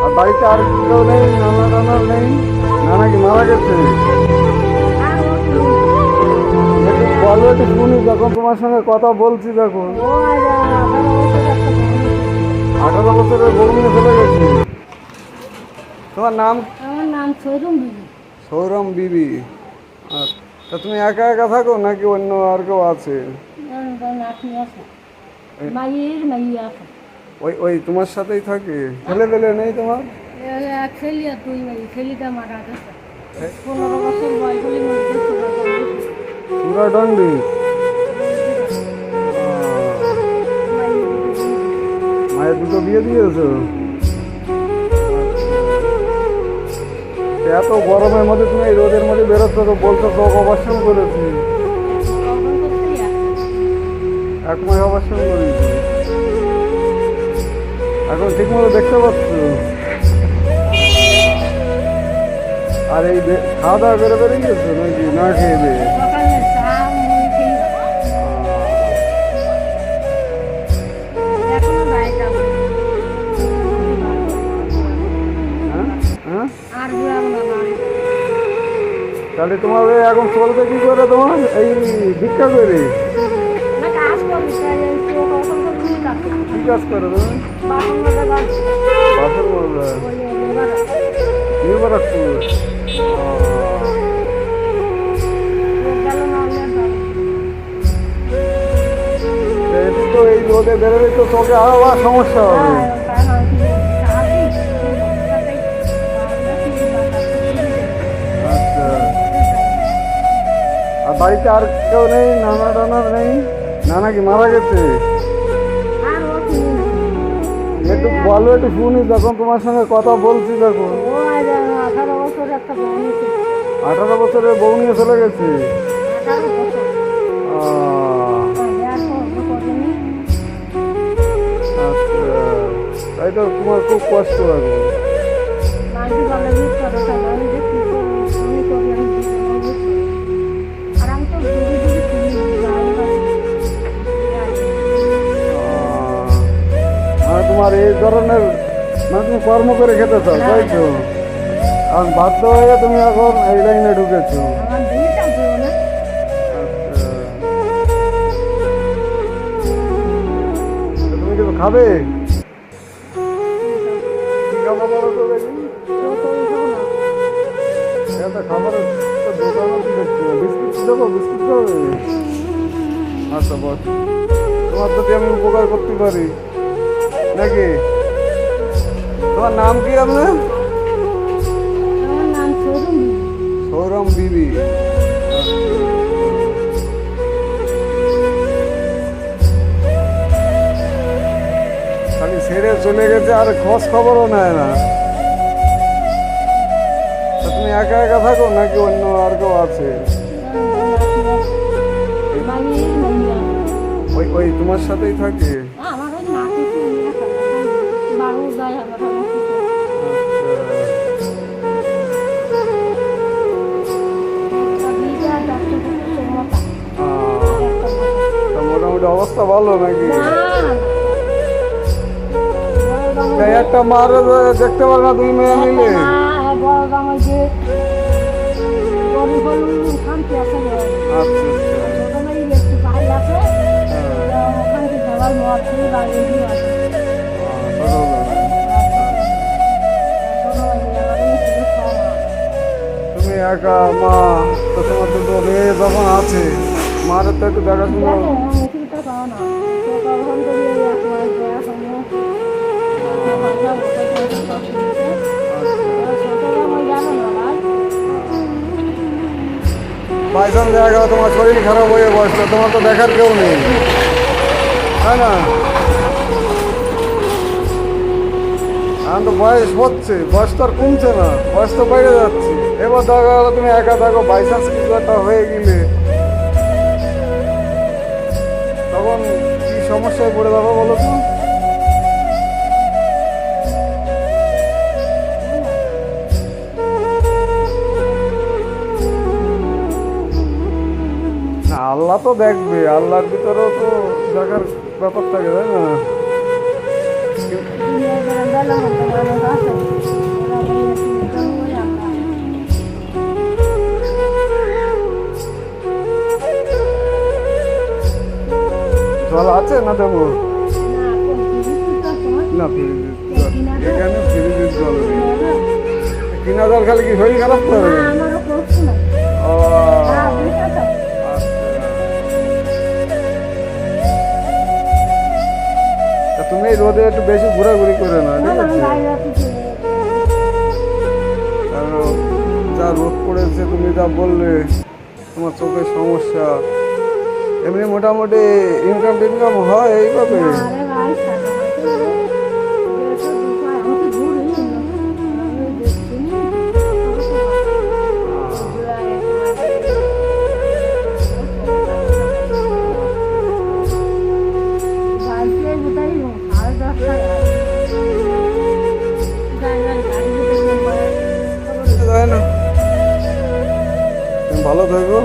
আর বাড়িতে আর কেউ নেই, নানা টানা নেই? নানা কি মারা গেছে? আর ও কি? একটু বলো, একটু শুনি যখন তোমার সঙ্গে কথা বলছি তখন। ও আর 18 বছর একটা বোন আছে। 18 বছরের বউ নিয়ে চলে গেছি। তোমার নাম? আমার নাম সৈরুম বিবি। সৌরম বিবি। আচ্ছা, তা তুমি একা একা থাকো নাকি অন্য আর কেউ আছে? নাতনি আছে, মাইয়ের মাইয়া আছে। ওই ওই তোমার সাথেই থাকে? ছেলে পেলে নেই তোমার? এক ছেলে আর দুই মেয়ে। ছেলেটা মারা গেছে 15 বছর বয়স হলে মরে গেছে। চূড়াদণ্ডী? মায়ের দুটো বিয়ে দিয়েছো? এত গরমের মধ্যে তুমি এই রোদের মধ্যে বেরোচ্ছ, তো বলছো চোখ অপারেশন করেছি। এক মাস অপারেশন করেছি, এখন ঠিক মতো দেখতে পাচ্ছ? আর এই খাওয়া দাওয়া করে বেরিয়ে গেছো নাকি না খেয়ে দিয়ে? সকালে চা মুড়ি খেয়ে এখনো গায়ে যাবো। হ্যাঁ হ্যাঁ। আর ঘুরাবো না বাড়ি। তাহলে তোমার এখন চলবে কি করে তোমার এই ভিক্ষা করে? না কাজ করি, তাই এই চোখ এখন তো ঠিক আছে। কি কাজ করে তুমি? বাসন মাজা কাজ। বাসন মাজা? ওই লেবার আছে। নির্ভর একটু। চোখ গেল না হলে আর যাবো না। একটু তো এই রোদে বেরোলে তো চোখে আরো আবার সমস্যা হবে। হ্যাঁ, কারণ আমি কি বলছি, চা দিই, ওই সাথেই আচ্ছা, আর বাড়িতে আর কেউ নেই, নানা টানা নেই? নানা কি মারা গেছে? আর ও চিনি না। একটু বলো, একটু শুনি যখন তোমার সঙ্গে কথা বলছি তখন। ও আর 18 বছর একটা বোন আছে। 18 বছরের বউ নিয়ে চলে গেছে? 18 বছর। এখন কদিনই। আচ্ছা, তাই তো তোমার খুব কষ্ট লাগে। মাঝি বলে মিথ্যা কথা, আমি যে কি করি, আমি করি, আমি কি করি, আমি বুঝি। আর আমি তো দূরে দূরে চিনি, বাড়ি বাড়ি মানে তোমার এই ধরনের, মানে তুমি কর্ম করে খেতে চাও তাই তো? আর বাধ্য হয়ে তুমি এখন এই লাইনে ঢুকেছো? আমার দিনটা দেবো না। আচ্ছা, তো তুমি কিছু খাবে? কি খাবো বলো তো দেখি? তো করি খাবো না। একটা খাবারের তো দোকানও তো দেখছি না। বিস্কুট দেবো? বিস্কুট দেবে? আচ্ছা বস, তোমার যদি আমি উপকার করতে পারি নাকি? তোমার নাম কি আপনার? আমার নাম সৈরুম বিবি। সৌরম বিবি। খালি ছেড়ে চলে গেছে, আর খোঁজ খবরও নেয় না। তা তুমি একা একা থাকো নাকি অন্য আর কেউ আছে? মাইয়ের মাইয়া। ওই ওই তোমার সাথেই থাকে? আমার ওই নাতি চিনি না, বাবু যায় আমার কি করে। একটা বিটা, চারটে কুকুর, মতা। একটা মতা। তা মোটামুটি অবস্থা ভালো নাকি? না, তাই একটা মার দেখতে পারে না দুই মেয়ে মিলে? আচ্ছা তুমি একা মা, তো তোমার দুটো মেয়ে যখন আছে, মার তো একটু দেখাশুনো। বাইচান্স দেখা গেল তোমার শরীর খারাপ হয়ে বসলো, তোমার তো দেখার কেউ নেই, তাই না? এখন তো বয়স হচ্ছে, বয়স তো আর কমছে না, বয়স তো বেড়ে যাচ্ছে। এবার দেখা গেলো তুমি একা থাকো, বাইচান্স কিছু একটা হয়ে গেলে তখন কি সমস্যায় পড়ে যাবো বলো তো? না, আল্লাহ তো দেখবে, আল্লাহর ভিতরেও তো দেখার ব্যাপার থাকে, তাই না? নিয়ে গেলাম বেলা মতো মানুষ আছে ওরা নিয়ে শুনতাম বলে আমরা জল আছে না দেবো? না কোন কিছু তো সময় না ফ্রিজের জল এখানে ফ্রিজের জল নেই। কিনা জল খালি কি শরীর খারাপ করে? না আমারও করছি না ও হ্যাঁ বুঝতে তো তা তুমি এই রোদে একটু বেশি ঘোরাঘুরি করে না, না ঠিক না আছে? বাইরে থেকে কারণ যা রোদ পড়েছে, তুমি যা বললে তোমার চোখের সমস্যা, এমনি মোটামুটি ইনকাম টিনকাম হয় এইভাবে? আরে ভাই টাকা পয়সা দেড়শো দুশো আমি তো ঘুরি আমি দেখছি নি বাড়িতে গোটাই সাড়ে 10 টাকা গাড়ি যায় না। তুমি ভালো থাকো।